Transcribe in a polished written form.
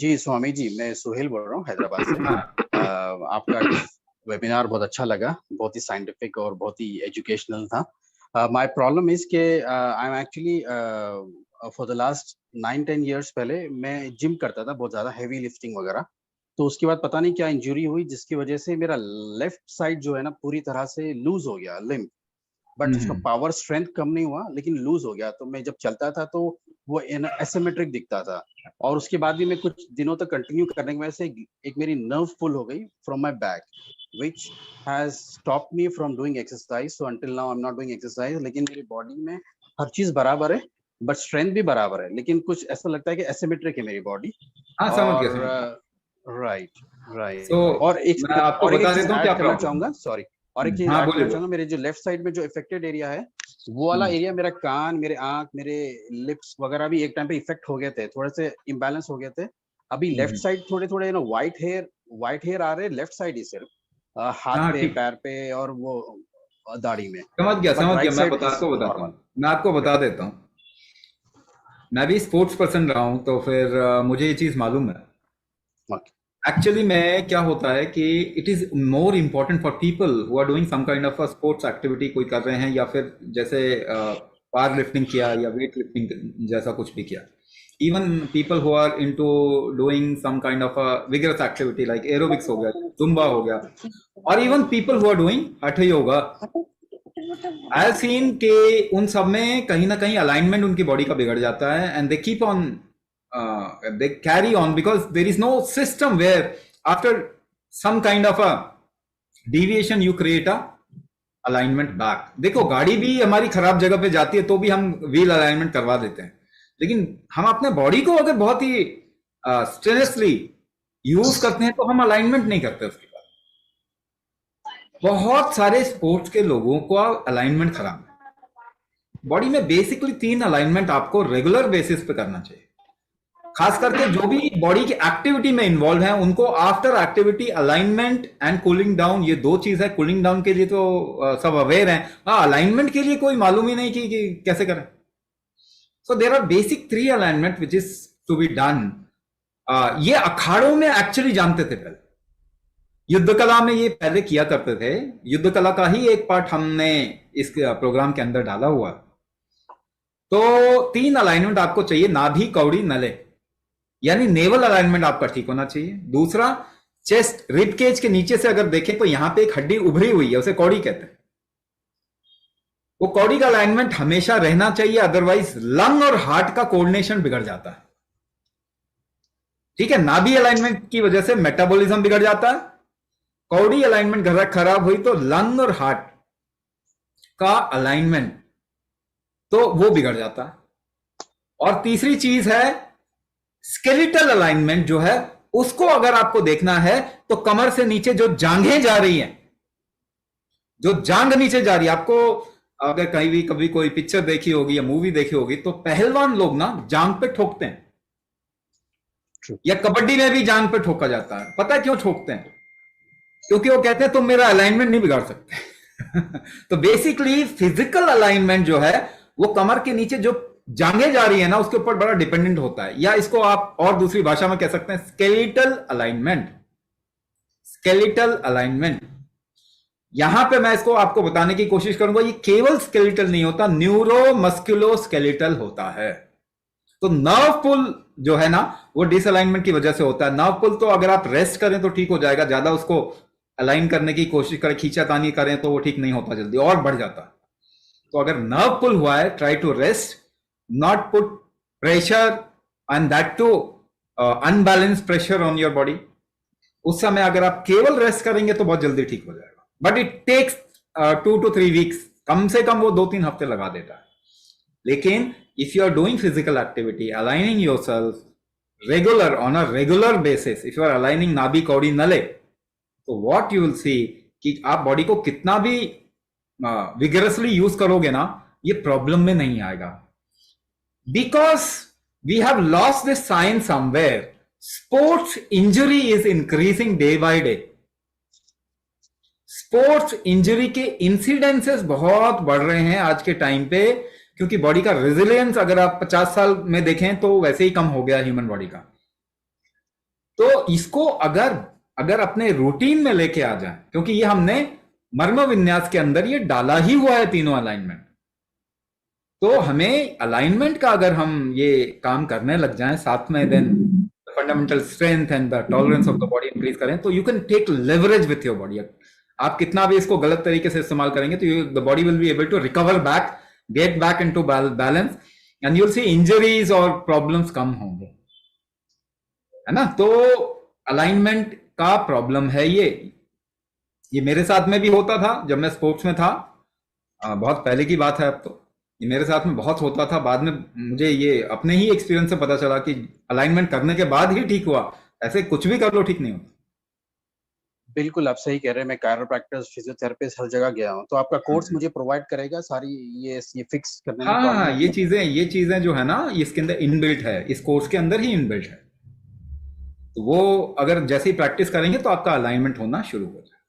जी स्वामी जी, मैं सुहेल बोल रहा हूँ हैदराबाद से। हाँ। आपका वेबिनार बहुत अच्छा लगा, बहुत ही साइंटिफिक और बहुत ही एजुकेशनल था। माय प्रॉब्लम इज के I am actually for the last 9-10 years पहले मैं जिम करता था, बहुत ज्यादा हैवी लिफ्टिंग वगैरह। तो उसके बाद पता नहीं क्या इंजरी हुई जिसकी वजह से मेरा लेफ्ट साइड जो है ना पूरी तरह से लूज हो गया लिम्ब। बट उसका हम्म। पावर स्ट्रेंथ कम नहीं हुआ, लेकिन लूज हो गया। तो मैं जब चलता था तो वो एसिमेट्रिक दिखता था। और उसके बाद भी मैं कुछ दिनों तक कंटिन्यू करने की वजह से एक मेरी नर्व पुल हो गई from my back, which has stopped me from doing exercise. So until now I am not doing exercise. लेकिन मेरी बॉडी में हर चीज बराबर है, बट स्ट्रेंथ भी बराबर है, लेकिन कुछ ऐसा लगता है कि एसिमेट्रिक है मेरी बॉडी। हाँ, समझ गया, और समझ गया। राइट, तो राइट। और मैं आपको एक बता चीज देता हूँ ऐड क्या करना प्रॉब्लम है। चाहूंगा, सॉरी। और एक चीज हाँ, ऐड बोलिए करना बोलिए। चाहूंगा, मेरे जो लेफ्ट साइड में जो इफेक्टेड एरिया है, वो वाला हम्म। एरिया, मेरा कान, मेरे आंख, मेरे लिप्स वगैरह भी एक टाइम पे इफेक्ट हो गए थे, थोड़े से इम्बैलेंस हो गए थे। अभी लेफ्ट हम्म। साइड थोड़े थोड़े ना व्हाइट हेयर आ रहे हैं, लेफ्ट साइड ही सिर्फ, हाथ हाँ, पे, ठीक। पैर पे, और वो दाढ़ी में। समझ गया, बट समझ गया। राइट मैं साइड बता इज आपको बताता नॉर्मल। हूँ। मैं आपको बता देता हूँ। मैं भी स्पोर्ट्स पर्सन रहा हूँ, तो फिर मुझे ये चीज़ मालूम है। ओके। एक्चुअली में क्या होता है कि it is more important for people who are doing some kind of a sports activity, कोई कर रहे हैं या फिर जैसे पावर लिफ्टिंग किया या वेट लिफ्टिंग जैसा कुछ भी किया। Even people who are into doing some kind of a vigorous activity like aerobics हो गया, जुम्बा हो गया, और even people who are doing hatha yoga. I have seen के उन सब में कहीं ना कहीं अलाइनमेंट उनकी बॉडी का बिगड़ जाता है, and they keep on, they carry on because there is no system where after some kind of a deviation you create a alignment back. देखो, गाड़ी भी हमारी खराब जगह पे जाती है तो भी हम व्हील अलाइनमेंट करवा देते हैं, लेकिन हम अपने बॉडी को अगर बहुत ही स्ट्रेसली यूज करते हैं तो हम अलाइनमेंट नहीं करते उसके बाद। बहुत सारे स्पोर्ट्स के लोगों को अलाइनमेंट खराब है। बॉडी में बेसिकली 3 अलाइनमेंट आपको रेगुलर बेसिस पे करना चाहिए। खास करके जो भी बॉडी की एक्टिविटी में इन्वॉल्व है उनको after activity alignment and cooling down, ये 2 चीज है। कूलिंग डाउन के लिए तो सब अवेयर हैं, हाँ, अलाइनमेंट के लिए कोई मालूम ही नहीं कि कैसे करें। So there are basic 3 alignment which is to be done. ये अखाड़ों में एक्चुअली जानते थे पहले, युद्ध कला में ये पहले किया करते थे। युद्ध कला का ही एक पार्ट हमने इस प्रोग्राम के अंदर डाला हुआ। तो 3 अलाइनमेंट आपको चाहिए, नाभि, कौड़ी, नले, यानी नेवल अलाइनमेंट आपका ठीक होना चाहिए। दूसरा, चेस्ट, रिब केज के नीचे से अगर देखें तो यहां पे एक हड्डी उभरी हुई है, उसे कौड़ी कहते हैं। वो कौड़ी का अलाइनमेंट हमेशा रहना चाहिए, अदरवाइज लंग और हार्ट का कोऑर्डिनेशन बिगड़ जाता है। ठीक है, नाभि अलाइनमेंट की वजह से मेटाबॉलिज्म बिगड़ जाता है। कौड़ी अलाइनमेंट खराब हुई तो लंग और हार्ट का अलाइनमेंट तो वो बिगड़ जाता है। और तीसरी चीज है स्केलेटल अलाइनमेंट, जो है उसको अगर आपको देखना है तो कमर से नीचे जो जांघें जा रही हैं, जो जांग नीचे जा रही है, आपको अगर कहीं भी कभी कोई पिक्चर देखी होगी या मूवी देखी होगी तो पहलवान लोग ना जांग पे ठोकते हैं, ट्रू। या कबड्डी में भी जांग पे ठोका जाता है। पता है क्यों ठोकते हैं? क्योंकि वो कहते हैं तुम मेरा अलाइनमेंट नहीं बिगाड़ सकते। तो बेसिकली फिजिकल अलाइनमेंट जो है वो कमर के नीचे जो जांघें जा रही है ना उसके ऊपर बड़ा डिपेंडेंट होता है, या इसको आप और दूसरी भाषा में कह सकते हैं स्केलेटल अलाइनमेंट। स्केलेटल अलाइनमेंट, यहां पे मैं इसको आपको बताने की कोशिश करूंगा, ये केवल स्केलेटल नहीं होता, न्यूरो मस्कुलो स्केलेटल होता है। तो नर्व पुल जो है ना वो डिसअलाइनमेंट की वजह से होता है। नर्व पुल तो अगर आप रेस्ट करें तो ठीक हो जाएगा, ज्यादा उसको अलाइन करने की कोशिश करें, खींचातानी करें तो वो ठीक नहीं होता, जल्दी और बढ़ जाता है। तो अगर नर्व पुल हुआ है, try to rest, not put pressure, and that to unbalance pressure on your body. उस समय अगर आप केवल रेस्ट करेंगे तो बहुत जल्दी ठीक हो जाएगा, but it takes 2 to 3 weeks, कम से कम वो 2-3 हफ्ते लगा देता है। लेकिन if you are doing physical activity, aligning yourself regular on a regular basis, if you are aligning नाभि, कौड़ी, नले, तो what you will see कि आप बॉडी को कितना भी विगरसली यूज करोगे ना, ये प्रॉब्लम में नहीं आएगा। Because we have lost this science somewhere, sports injury is increasing day by day. Sports injury के इंसिडेंसेस बहुत बढ़ रहे हैं आज के टाइम पे, क्योंकि बॉडी का रेजिलियंस अगर आप 50 साल में देखें तो वैसे ही कम हो गया ह्यूमन बॉडी का। तो इसको अगर अगर अपने रूटीन में लेके आ जाए, क्योंकि ये हमने मर्म विन्यास के अंदर ये डाला ही हुआ है तीनों अलाइनमेंट, तो हमें अलाइनमेंट का अगर हम ये काम करने लग जाएं साथ में, then fundamental strength and the tolerance of the body increase करें, तो you can take leverage with your body. आप कितना भी इसको गलत तरीके से इस्तेमाल करेंगे तो the body will be able to recover back, get back into balance, and you will see injuries और प्रॉब्लम्स कम होंगे, है ना। तो अलाइनमेंट का प्रॉब्लम है ये मेरे साथ में भी होता था जब मैं स्पोर्ट्स में था, बहुत पहले की बात है अब तो। ये मेरे साथ में बहुत होता था, बाद में मुझे ये अपने ही एक्सपीरियंस से पता चला कि अलाइनमेंट करने के बाद ही ठीक हुआ, ऐसे कुछ भी कर लो ठीक नहीं होता। बिल्कुल आप सही कह रहे हैं। मैं कायरोप्रैक्टर, फिजियोथेरेपिस्ट हर जगह गया हूँ, तो आपका कोर्स मुझे प्रोवाइड करेगा सारी ये फिक्स करने में हाँ, प्रॉब्लम? ये चीजें जो है ना, इसके अंदर इनबिल्ट है, इस कोर्स के अंदर ही इनबिल्ट है। तो वो अगर जैसे ही प्रैक्टिस करेंगे तो आपका अलाइनमेंट होना शुरू हो जाए।